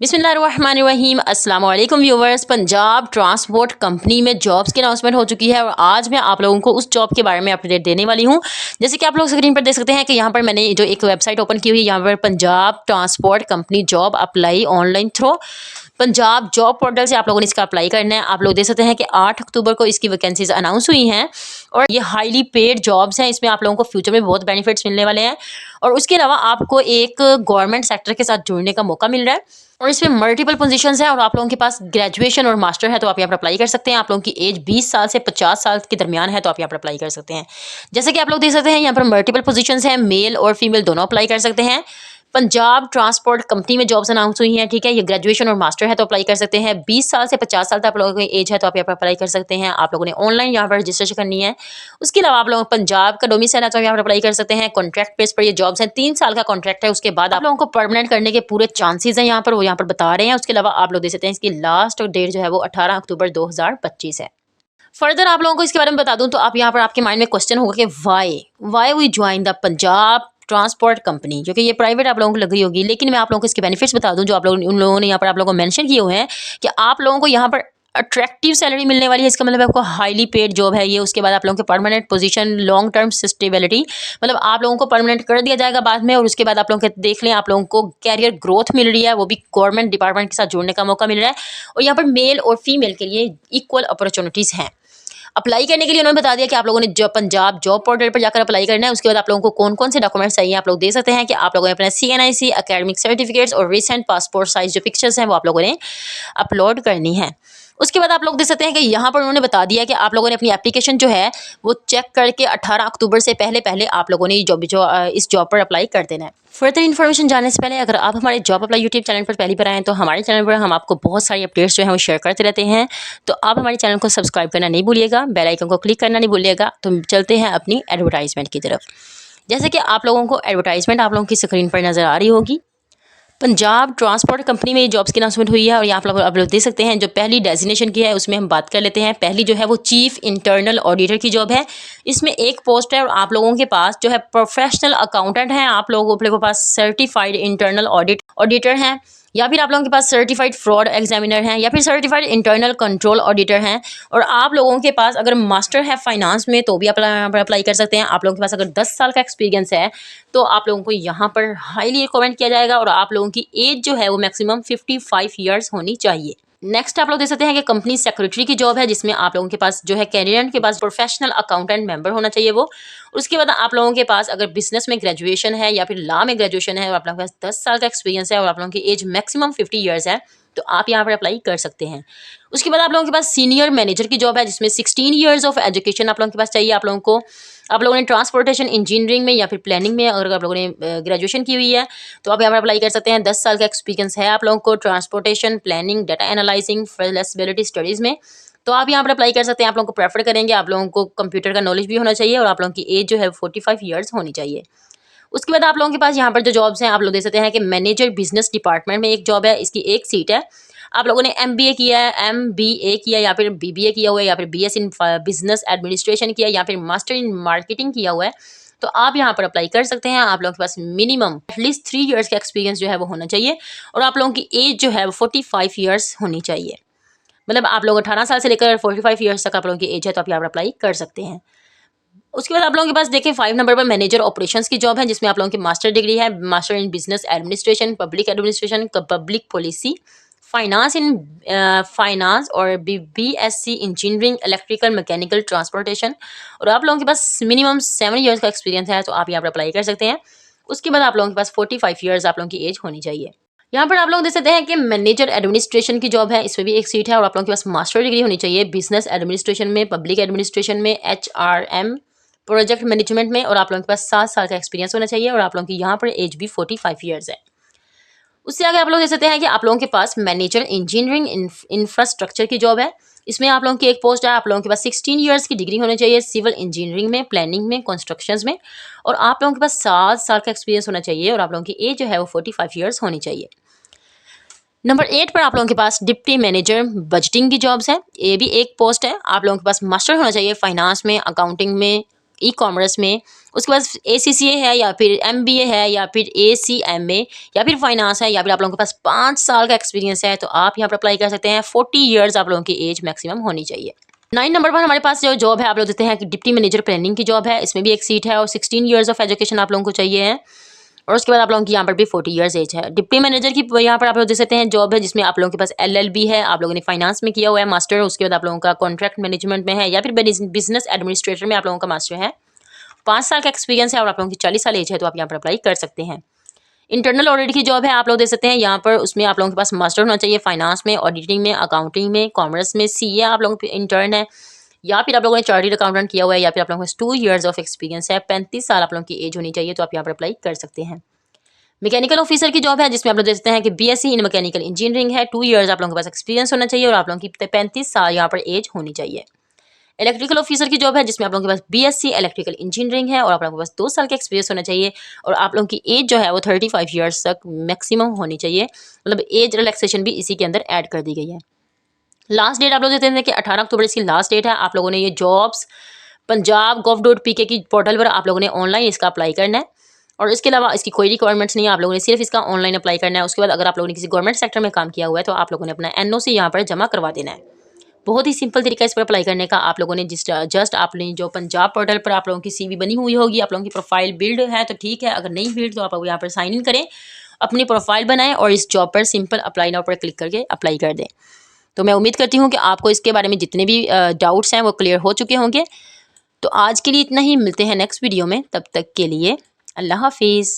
बिस्मिल्लाहिर्रहमानिर्रहीम अस्सलाम वालेकुम व्यूवर्स। पंजाब ट्रांसपोर्ट कंपनी में जॉब्स की अनाउंसमेंट हो चुकी है और आज मैं आप लोगों को उस जॉब के बारे में अपडेट देने वाली हूं। जैसे कि आप लोग स्क्रीन पर देख सकते हैं कि यहाँ पर मैंने जो एक वेबसाइट ओपन की हुई है, यहाँ पर Punjab transport company job apply online through Punjab job portal से आप लोगों ने इसका अप्लाई करना है। आप लोग देख सकते हैं कि 8 अक्टूबर को इसकी वैकेंसीज अनाउंस हुई हैं और ये हाईली पेड जॉब्स हैं। इसमें आप लोगों को फ्यूचर में बहुत बेनिफिट्स मिलने वाले हैं और उसके अलावा आपको एक गवर्नमेंट सेक्टर के साथ जुड़ने का मौका मिल रहा है और इसमें मल्टीपल पोजीशंस हैं और आप लोगों के पास ग्रेजुएशन और मास्टर है तो आप यहाँ पर अप्लाई कर सकते हैं। आप लोगों की एज 20 साल से 50 साल के दरमियान है तो आप यहाँ पर अप्लाई कर सकते हैं। जैसे कि आप लोग देख सकते हैं यहाँ पर मल्टीपल पोजीशंस हैं, मेल और फीमेल दोनों अप्लाई कर सकते हैं। पंजाब ट्रांसपोर्ट कंपनी में जॉब्स अनाउंस हुई हैं, ठीक है। ये ग्रेजुएशन और मास्टर है तो अप्लाई कर सकते हैं। 20 साल से 50 साल तक आप लोगों की एज है तो आप यहाँ पर अप्लाई कर सकते हैं। आप लोगों ने ऑनलाइन यहाँ पर रजिस्ट्रेशन करनी है। उसके अलावा आप लोग पंजाब का डोमिसाइल है तो यहाँ पर अप्लाई कर सकते हैं। कॉन्ट्रैक्ट बेस पर ये जॉब्स हैं, 3 साल का कॉन्ट्रैक्ट है। उसके बाद आप लोगों को परमानेंट करने के पूरे चांसेस हैं यहाँ पर, वो यहाँ पर बता रहे हैं। उसके अलावा आप लोग देख सकते हैं इसकी लास्ट डेट जो है वो 18 अक्टूबर 2025 है। फर्दर आप लोगों को इसके बारे में बता दूं तो आप यहाँ पर आपके माइंड में क्वेश्चन होगा कि why we join the Punjab transport company, जो कि ये प्राइवेट आप लोगों को लग रही होगी। लेकिन मैं आप लोगों को इसके बेनिफिट्स बता दूं जो आप लोग उन लोगों ने यहाँ पर आप लोगों को मेंशन किए हुए हैं कि आप लोगों को यहाँ पर अट्रैक्टिव सैलरी मिलने वाली है। इसका मतलब आपको हाईली पेड जॉब है ये। उसके बाद आप लोगों के permanent position, long term stability, मतलब आप लोगों को परमानेंट कर दिया जाएगा बाद में। और उसके बाद आप लोगों के देख लें आप लोगों को कैरियर ग्रोथ मिल रही है, वो भी गवर्नमेंट डिपार्टमेंट के साथ जुड़ने का मौका मिल रहा है। और यहाँ पर मेल और फीमेल के लिए इक्वल अपॉर्चुनिटीज़ हैं। अप्लाई करने के लिए उन्होंने बता दिया कि आप लोगों ने जो पंजाब जॉब पोर्टल पर जाकर अप्लाई करना है। उसके बाद आप लोगों को कौन कौन से डॉक्यूमेंट्स चाहिए आप लोग दे सकते हैं कि आप लोगों ने अपना CNIC एकेडमिक सर्टिफिकेट्स और रिसेंट पासपोर्ट साइज जो पिक्चर्स हैं वो आप लोगों ने अपलोड करनी है। उसके बाद आप लोग देख सकते हैं कि यहाँ पर उन्होंने बता दिया कि आप लोगों ने अपनी एप्लीकेशन जो है वो चेक करके 18 अक्टूबर से पहले पहले आप लोगों ने इस जॉब पर अप्लाई कर देना है। फर्दर इन्फॉर्मेशन जानने से पहले अगर आप हमारे जॉब अप्लाई यूट्यूब चैनल पर पहली बार आए तो हमारे चैनल पर हम आपको बहुत सारी अपडेट्स जो है वो शेयर करते रहते हैं। तो आप हमारे चैनल को सब्सक्राइब करना नहीं भूलिएगा, बेल आइकन को क्लिक करना नहीं भूलिएगा। तो चलते हैं अपनी एडवर्टाइजमेंट की तरफ। जैसे कि आप लोगों को एडवर्टाइजमेंट आप लोगों की स्क्रीन पर नज़र आ रही होगी। पंजाब ट्रांसपोर्ट कंपनी में ये जॉब्स की अनाउंसमेंट हुई है और यहाँ पर आप लोग देख सकते हैं जो पहली डेजिग्नेशन की है उसमें हम बात कर लेते हैं। पहली जो है वो चीफ इंटरनल ऑडिटर की जॉब है। इसमें एक पोस्ट है और आप लोगों के पास जो है प्रोफेशनल अकाउंटेंट हैं, आप लोगों के पास सर्टिफाइड इंटरनल ऑडिटर हैं, या फिर आप लोगों के पास सर्टिफाइड फ्रॉड एग्जामिनर हैं, या फिर सर्टिफाइड इंटरनल कंट्रोल ऑडिटर हैं। और आप लोगों के पास अगर मास्टर है फाइनेंस में तो भी आप यहाँ पर अप्लाई कर सकते हैं। आप लोगों के पास अगर 10 साल का एक्सपीरियंस है तो आप लोगों को यहाँ पर हाईली रिकमेंड किया जाएगा और आप लोगों की एज जो है वो मैक्सिमम 55 ईयर्स होनी चाहिए। नेक्स्ट आप लोग देख सकते हैं कि कंपनी सेक्रेटरी की जॉब है जिसमें आप लोगों के पास जो है कैंडिडेट के पास प्रोफेशनल अकाउंटेंट मेंबर होना चाहिए वो। उसके बाद आप लोगों के पास अगर बिजनेस में ग्रेजुएशन है या फिर लॉ में ग्रेजुएशन है और आप लोगों के पास 10 साल का एक्सपीरियंस है और आप लोगों की एज मैक्सिमम 50 ईयर्स है तो आप यहाँ पर अप्लाई कर सकते हैं। उसके बाद आप लोगों के पास सीनियर मैनेजर की जॉब है जिसमें 16 ईयर्स ऑफ एजुकेशन आप लोगों के पास चाहिए। आप लोगों ने ट्रांसपोर्टेशन इंजीनियरिंग में या फिर प्लानिंग में अगर आप लोगों ने ग्रेजुएशन की हुई है तो आप यहाँ पर अप्लाई कर सकते हैं। 10 साल का एक्सपीरियंस है आप लोगों को transportation, planning, data analysing, flexibility studies में तो आप यहाँ पर अप्लाई कर सकते हैं। आप लोगों को प्रेफर करेंगे, आप लोगों को कंप्यूटर का नॉलेज भी होना चाहिए और आप लोगों की एज जो है 45 ईयर्स होनी चाहिए। उसके बाद आप लोगों के पास यहाँ पर जो जॉब्स हैं आप लोग देख सकते हैं कि मैनेजर बिजनेस डिपार्टमेंट में एक जॉब है, इसकी एक सीट है। आप लोगों ने MBA किया है, MBA किया या फिर BBA किया हुआ है या फिर BS इन बिजनेस एडमिनिस्ट्रेशन किया या फिर मास्टर इन मार्केटिंग किया हुआ है तो आप यहाँ पर अप्लाई कर सकते हैं। आप लोगों के पास मिनिमम एटलीस्ट 3 ईयर्स का एक्सपीरियंस जो है वो होना चाहिए और आप लोगों की एज जो है वो 45 ईयर्स होनी चाहिए। मतलब आप लोग 18 साल से लेकर 45 ईयर्स तक आप लोगों की एज है तो आप यहाँ पर अप्लाई कर सकते हैं। उसके बाद आप लोगों के पास देखिए 5 नंबर पर मैनेजर ऑपरेशंस की जॉब है जिसमें आप लोगों की मास्टर डिग्री है, master in business administration, public administration, public policy, finance और BSc engineering, electrical, mechanical, transportation और आप लोगों के पास मिनिमम 7 ईयर्स का एक्सपीरियंस है तो आप यहाँ पर अप्लाई कर सकते हैं। उसके बाद आप लोगों के पास 45 ईयर्स आप लोगों की एज होनी चाहिए। यहाँ पर आप लोग देख सकते हैं कि मैनेजर एडमिनिस्ट्रेशन की जॉब है, इसमें भी एक सीट है और आप लोगों के पास मास्टर डिग्री होनी चाहिए बिजनेस एडमिनिस्ट्रेशन में, पब्लिक एडमिनिस्ट्रेशन में, HRM, प्रोजेक्ट मैनेजमेंट में और आप लोगों के पास 7 साल का एक्सपीरियंस होना चाहिए और आप लोगों की यहाँ पर एज भी 45 ईयर्स है। उससे आगे आप लोग देख सकते हैं कि आप लोगों के पास मैनेजर इंजीनियरिंग इंफ्रास्ट्रक्चर की जॉब है। इसमें आप लोगों की एक पोस्ट है, आप लोगों के पास 16 ईयर्स की डिग्री होनी चाहिए सिविल इंजीनियरिंग में, प्लानिंग में, कंस्ट्रक्शंस में और आप लोगों के पास 7 साल का एक्सपीरियंस होना चाहिए और आप लोगों की एज जो है वो 45 ईयर्स होनी चाहिए। नंबर 8 पर आप लोगों के पास डिप्टी मैनेजर बजटिंग की जॉब्स है। ये भी एक पोस्ट है। आप लोगों के पास मास्टर होना चाहिए फाइनेंस में, अकाउंटिंग में, ई कॉमर्स में, उसके बाद ACCA है या फिर MBA है या फिर ACMA या फिर फाइनेंस है या फिर आप लोगों के पास 5 साल का एक्सपीरियंस है तो आप यहाँ पर अप्लाई कर सकते हैं। 40 ईयर्स आप लोगों की एज मैक्सिमम होनी चाहिए। 9 नंबर पर हमारे पास जो जॉब है आप लोग देखते हैं कि डिप्टी मैनेजर प्लानिंग की जॉब है। इसमें भी एक सीट है और 16 ईयर्स ऑफ एजुकेशन आप लोगों को चाहिए है और उसके बाद आप लोगों की यहाँ पर भी 40 ईयर्स एज है। डिप्टी मैनेजर की यहाँ पर आप लोग देख सकते हैं जॉब है जिसमें आप लोगों के पास LLB है, आप लोगों ने फाइनेंस में किया हुआ है मास्टर, उसके बाद आप लोगों का कॉन्ट्रैक्ट मैनेजमेंट में है या फिर बिजनेस एडमिनिस्ट्रेटर में आप लोगों का मास्टर है। 5 साल का एक्सपीरियंस है और आप लोगों की 40 साल एज है तो आप यहाँ पर अप्लाई कर सकते हैं। इंटरनल ऑडिट की जॉब है आप लोग देख सकते हैं यहाँ पर, उसमें आप लोगों के पास मास्टर होना चाहिए फाइनेंस में, ऑडिटिंग में, अकाउंटिंग में, कॉमर्स में। CA आप लोगों के इंटर्न है या फिर आप लोगों ने चार्टर्ड अकाउंटेंट किया हुआ है या फिर आप लोगों के 2 ईयर्स ऑफ एक्सपीरियंस है। 35 साल आप लोगों की एज होनी चाहिए तो आप यहाँ पर अप्लाई कर सकते हैं। मैकेनिकल ऑफिसर की जॉब है जिसमें आप लोग देखते हैं कि BSc इन मैकेनिकल इंजीनियरिंग है। 2 ईयर्स आप लोगों के पास एक्सपीरियंस होना चाहिए और आप लोगों की 35 साल यहाँ पर एज होनी चाहिए। इलेक्ट्रिकल ऑफिसर की जॉब है जिसमें आप लोगों के पास BSc इलेक्ट्रिकल इंजीनियरिंग है और आप लोगों के पास 2 साल का एक्सपीरियंस होना चाहिए और आप लोगों की एज जो है वो 35 ईयर्स तक मैक्सिमम होनी चाहिए। मतलब एज रिलैक्सेशन भी इसी के अंदर ऐड कर दी गई है। लास्ट डेट आप लोग देखते हैं कि 18 अक्टूबर इसकी लास्ट डेट है। आप लोगों ने ये जॉब्स पंजाब gov.pk की पोर्टल पर आप लोगों ने ऑनलाइन इसका अप्लाई करना है और इसके अलावा इसकी कोई रिक्वायरमेंट्स नहीं है, आप लोगों ने सिर्फ इसका ऑनलाइन अप्लाई करना है। उसके बाद अगर आप लोगों ने किसी गवर्नमेंट सेक्टर में काम किया हुआ है तो आप लोगों ने अपना NOC यहाँ पर जमा करवा देना है। बहुत ही सिंपल तरीका इस पर अप्लाई करने का। आप लोगों ने जस्ट आपने जो पंजाब पोर्टल पर आप लोगों की CV बनी हुई होगी, आप लोगों की प्रोफाइल बिल्ड है तो ठीक है, अगर नहीं बिल्ड तो आप यहाँ पर साइन इन करें, अपनी प्रोफाइल बनाएं और इस जॉब पर सिंपल अप्लाई नाउ पर क्लिक करके अप्लाई कर दें। तो मैं उम्मीद करती हूँ कि आपको इसके बारे में जितने भी डाउट्स हैं वो क्लियर हो चुके होंगे। तो आज के लिए इतना ही, मिलते हैं नेक्स्ट वीडियो में, तब तक के लिए अल्लाह हाफिज़।